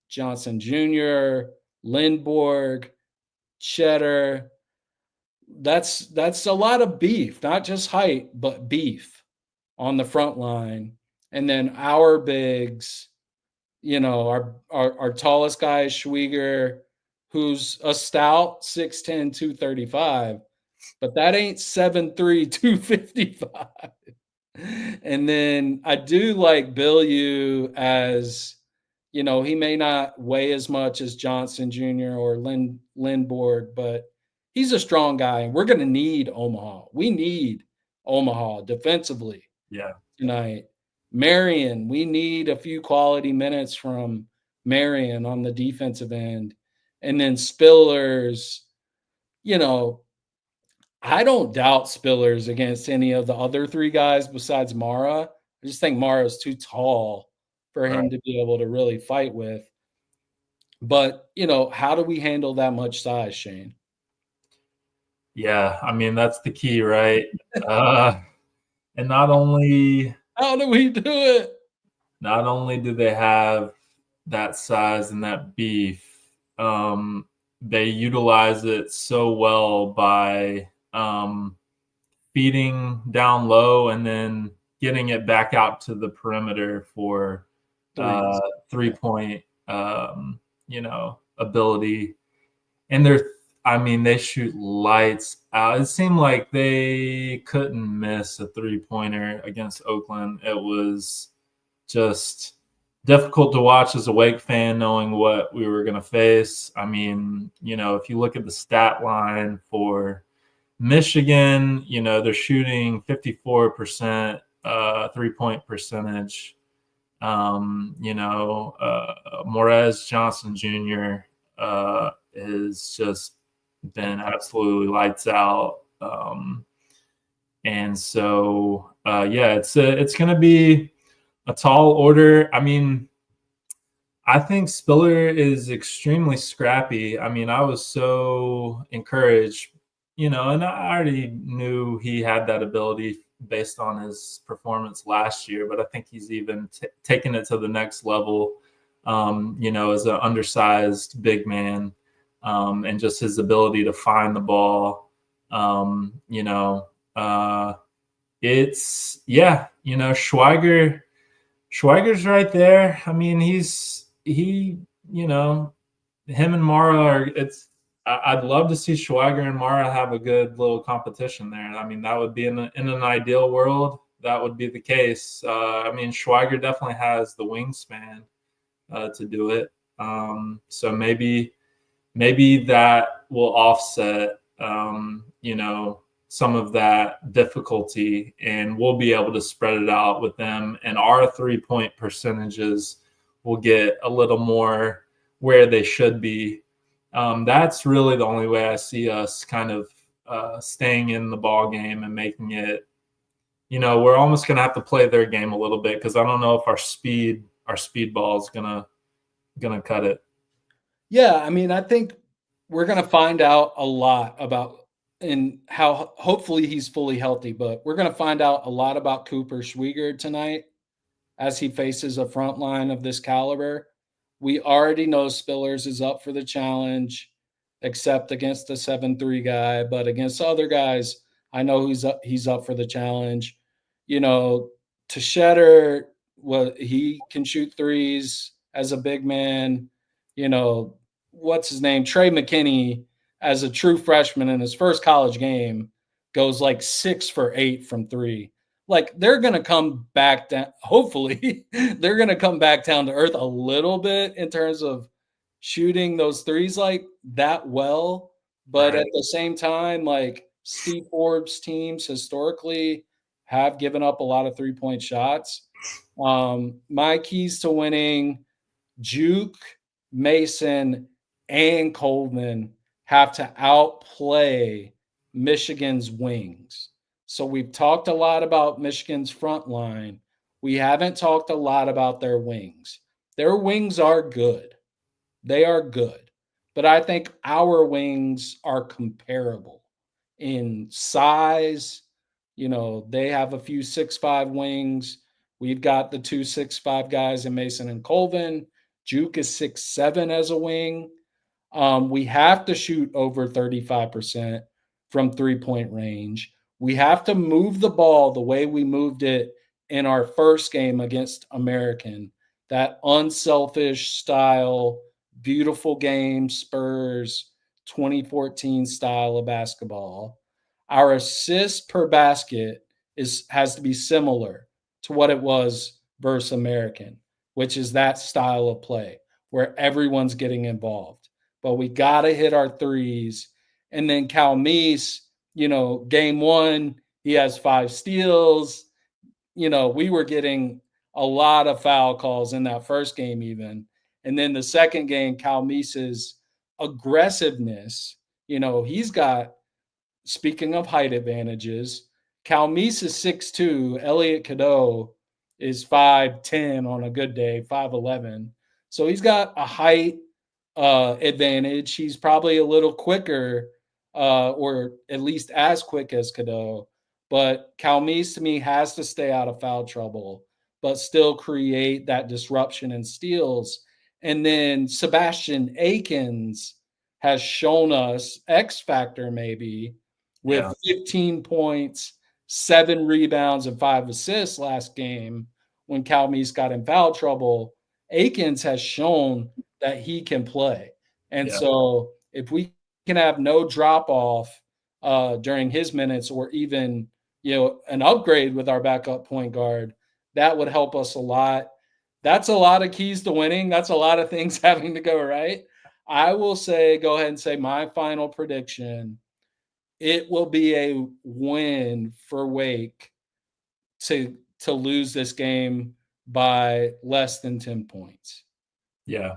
Johnson Jr., Lindborg, Cheddar. That's a lot of beef, not just height, but beef on the front line. And then our bigs, our tallest guy is Schwieger, who's a stout 6'10", 235, but that ain't 7'3", 255. And then I do like Bill as, he may not weigh as much as Johnson Jr. or Lindborg, but he's a strong guy, and we're going to need Omaha. We need Omaha defensively tonight. Marion, we need a few quality minutes from Marion on the defensive end. And then Spillers, I don't doubt Spillers against any of the other three guys besides Mara. I just think Mara's too tall for him to be able to really fight with. But, how do we handle that much size, Shane? Yeah, I mean, that's the key, right? And not only how do we do it? Not only do they have that size and that beef, they utilize it so well by feeding down low and then getting it back out to the perimeter for 3-point, ability. And they shoot lights out. It seemed like they couldn't miss a 3-pointer against Oakland. It was just difficult to watch as a Wake fan, knowing what we were going to face. I mean, if you look at the stat line for Michigan, they're shooting 54% 3-point percentage. Morez Johnson Jr. Has just been absolutely lights out. And so, it's going to be a tall order. I mean, I think Spiller is extremely scrappy. I mean, I was so encouraged, and I already knew he had that ability based on his performance last year, but I think he's even taken it to the next level, as an undersized big man, and just his ability to find the ball. Schweiger's right there. I mean, him and Mara I'd love to see Schweiger and Mara have a good little competition there. I mean, that would be in an ideal world, that would be the case. Schweiger definitely has the wingspan to do it. So maybe that will offset, some of that difficulty, and we'll be able to spread it out with them, and our 3-point percentages will get a little more where they should be. That's really the only way I see us kind of staying in the ball game and making it, we're almost going to have to play their game a little bit, because I don't know if our speed ball is going to cut it. Yeah, I mean, I think we're going to find out a lot about and how hopefully he's fully healthy, but we're going to find out a lot about Cooper Schwieger tonight as he faces a front line of this caliber. We already know Spillers is up for the challenge, except against the 7'3" guy, but against other guys, I know he's up for the challenge. Tschetter, he can shoot threes as a big man. What's his name? Trey McKinney, as a true freshman in his first college game, goes like 6 for 8 from 3. Like, they're going to come back down. Hopefully they're going to come back down to earth a little bit in terms of shooting those threes like that well. But at the same time, like, Steve Forbes teams historically have given up a lot of 3-point shots. My keys to winning: Juke, Mason, and Coleman have to outplay Michigan's wings. So we've talked a lot about Michigan's front line. We haven't talked a lot about their wings. Their wings are good. They are good. But I think our wings are comparable in size. They have a few 6'5" wings. We've got the 2 6'5" guys in Mason and Colvin. Juke is 6'7" as a wing. We have to shoot over 35% from 3-point range. We have to move the ball the way we moved it in our first game against American, that unselfish style, beautiful game, Spurs 2014 style of basketball. our assists per basket has to be similar to what it was versus American, which is that style of play where everyone's getting involved. But we got to hit our threes. And then Calmise, game one, he has 5 steals. We were getting a lot of foul calls in that first game even. And then the second game, Calmise's aggressiveness, he's got, speaking of height advantages, Calmise is 6'2", Elliot Cadeau is 5'10" on a good day, 5'11". So he's got a height advantage. He's probably a little quicker, or at least as quick as Cadeau. But Calmise, to me, has to stay out of foul trouble, but still create that disruption and steals. And then Sebastian Akins has shown us X factor maybe with 15 points, 7 rebounds, and 5 assists last game when Calmise got in foul trouble. Akins has shown that he can play. And so if we can have no drop off during his minutes, or even an upgrade with our backup point guard, that would help us a lot. That's a lot of keys to winning. That's a lot of things having to go right. I will go ahead and say my final prediction. It will be a win for Wake to lose this game by less than 10 points. Yeah.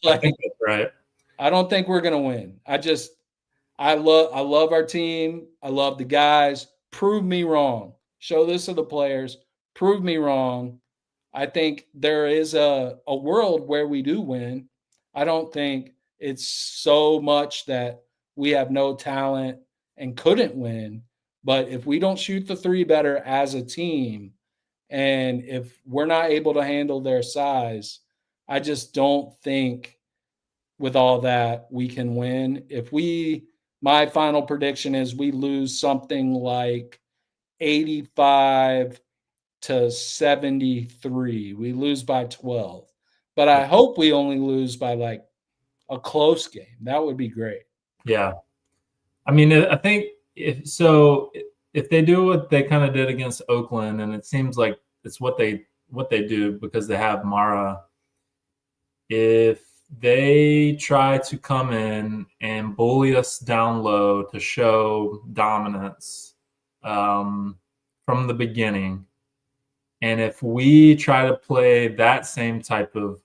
I think that's right. I don't think we're going to win. I love our team. I love the guys. Prove me wrong. Show this to the players. Prove me wrong. I think there is a world where we do win. I don't think it's so much that we have no talent and couldn't win. But if we don't shoot the three better as a team, and if we're not able to handle their size, I just don't think with all that we can win. My final prediction is we lose something like 85 to 73. We lose by 12. But I hope we only lose by like a close game. That would be great. Yeah. I mean, I think if they do what they kind of did against Oakland, and it seems like it's what they do because they have Mara, if they try to come in and bully us down low to show dominance from the beginning, and if we try to play that same type of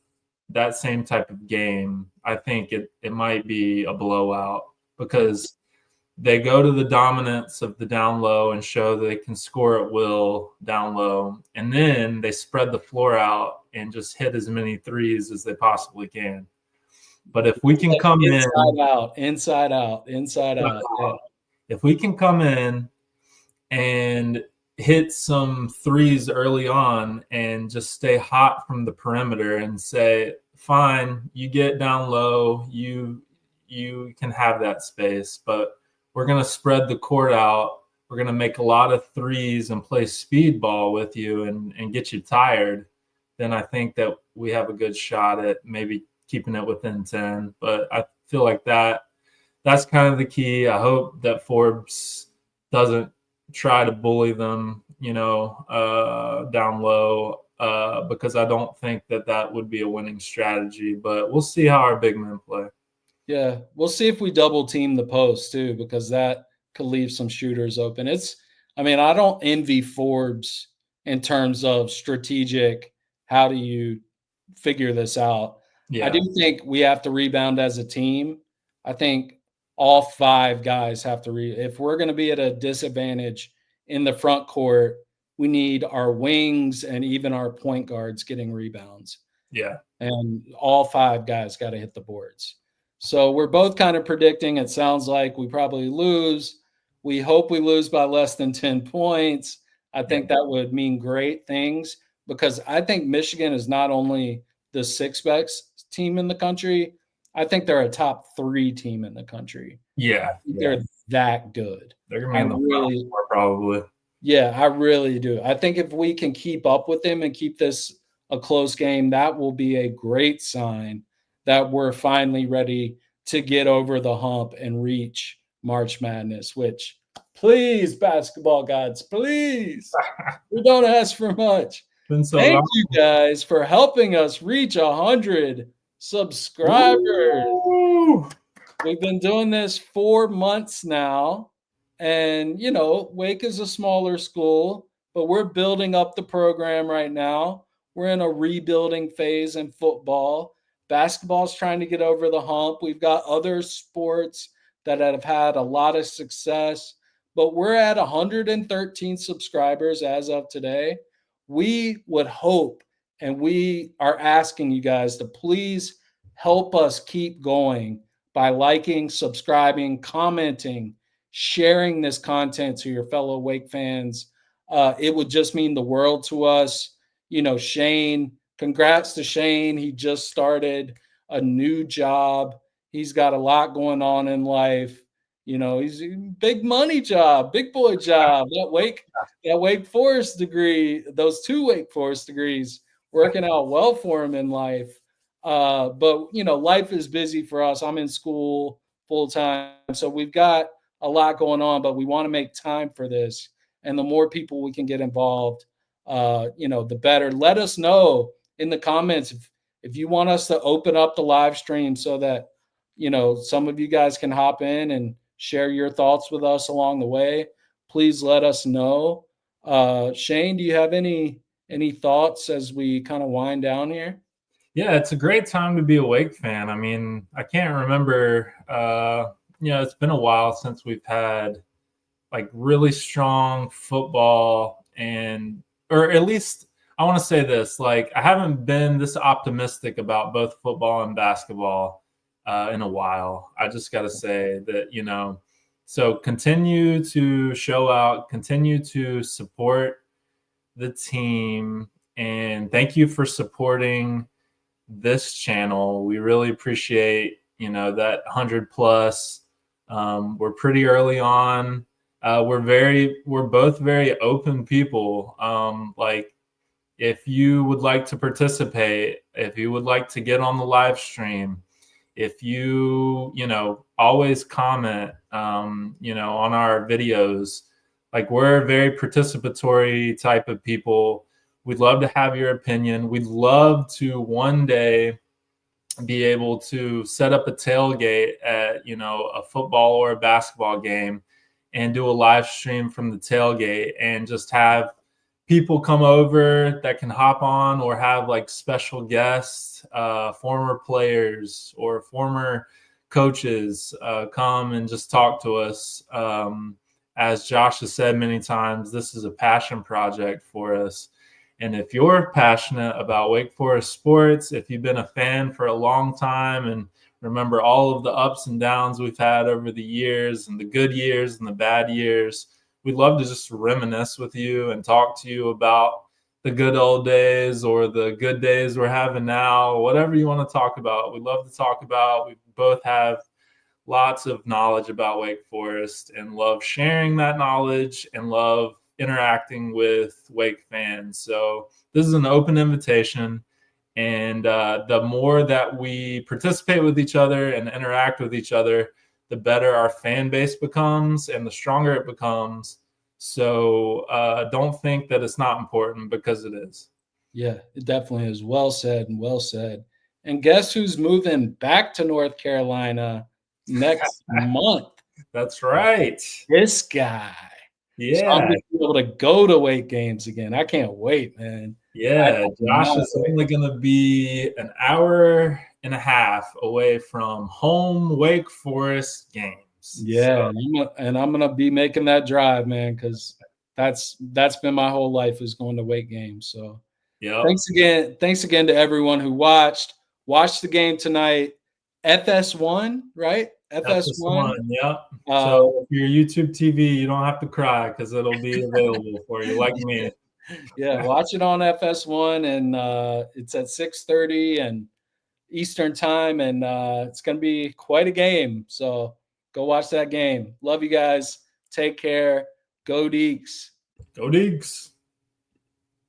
game, I think it might be a blowout, because they go to the dominance of the down low and show that they can score at will down low, and then they spread the floor out and just hit as many threes as they possibly can. But if we can come inside out. Yeah. If we can come in and hit some threes early on and just stay hot from the perimeter and say, fine, you get down low, you can have that space, but we're going to spread the court out. We're going to make a lot of threes and play speed ball with you and get you tired. Then I think that we have a good shot at maybe keeping it within 10. But I feel like that's kind of the key. I hope that Forbes doesn't try to bully them, down low, because I don't think that would be a winning strategy. But we'll see how our big men play. Yeah, we'll see if we double team the post too, because that could leave some shooters open. I don't envy Forbes in terms of strategic. How do you figure this out? Yeah. I do think we have to rebound as a team. I think all 5 guys have to if we're going to be at a disadvantage in the front court, we need our wings and even our point guards getting rebounds. Yeah. And all 5 guys got to hit the boards. So we're both kind of predicting, it sounds like we probably lose. We hope we lose by less than 10 points. I think that would mean great things, because I think Michigan is not only the 6th best team in the country, I think they're a top 3 team in the country. Yeah. They're that good. They're going to be in the Final probably. Yeah, I really do. I think if we can keep up with them and keep this a close game, that will be a great sign that we're finally ready to get over the hump and reach March Madness, which Please, basketball gods, please. We don't ask for much. Thank you guys for helping us reach 100 subscribers. Woo! We've been doing this 4 months now. And, you know, Wake is a smaller school, but we're building up the program right now. We're in a rebuilding phase in football. Basketball's trying to get over the hump. We've got other sports that have had a lot of success, but we're at 113 subscribers as of today. We would hope, and we are asking you guys to please help us keep going by liking, subscribing, commenting, sharing this content to your fellow Wake fans. It would just mean the world to us. You know, Shane, congrats to Shane. He just started a new job. He's got a lot going on in life. You know, he's a big money job, big boy job. That Wake Forest degree, those 2 Wake Forest degrees working out well for him in life. But, you know, life is busy for us. I'm in school full time. So we've got a lot going on, but we want to make time for this. And the more people we can get involved, you know, the better. Let us know in the comments if you want us to open up the live stream so that, you know, some of you guys can hop in and share your thoughts with us along the way. Please let us know. Shane, do you have any thoughts as we kind of wind down here? Yeah, it's a great time to be a Wake fan. I mean, I can't remember, you know, it's been a while since we've had like really strong football or at least I want to say this, like I haven't been this optimistic about both football and basketball in a while. I just got to say that, you know, so continue to show out, continue to support the team, and thank you for supporting this channel. We really appreciate, you know, that 100 plus. We're pretty early on. We're both very open people. Like if you would like to participate, if you would like to get on the live stream, if you know, always comment, you know, on our videos. Like we're a very participatory type of people. We'd love to have your opinion. We'd love to one day be able to set up a tailgate at, you know, a football or a basketball game and do a live stream from the tailgate and just have people come over that can hop on or have like special guests, former players or former coaches come and just talk to us. As Josh has said many times, this is a passion project for us. And if you're passionate about Wake Forest sports, if you've been a fan for a long time and remember all of the ups and downs we've had over the years and the good years and the bad years, we'd love to just reminisce with you and talk to you about the good old days or the good days we're having now, whatever you want to talk about. We'd love to talk about. We both have lots of knowledge about Wake Forest and love sharing that knowledge and love interacting with Wake fans. So this is an open invitation. And the more that we participate with each other and interact with each other, the better our fan base becomes and the stronger it becomes. So don't think that it's not important, because it is. Yeah, it definitely is. Well said and well said. And guess who's moving back to North Carolina next month? That's right. This guy. Yeah. So I'm going to be able to go to Wake games again. I can't wait, man. Yeah, Josh is only going to be an hour and a half away from home Wake Forest games. Yeah, so. And I'm going to be making that drive, man, because that's been my whole life, is going to Wake games. So yep. Thanks again to everyone who watched the game tonight. FS1, right? FS1. Yep. So if you're YouTube TV, you don't have to cry because it'll be available for you, like me. Yeah, watch it on FS1, and it's at 6:30 and Eastern time, and it's going to be quite a game. So go watch that game. Love you guys. Take care. Go Deacs. Go Deacs.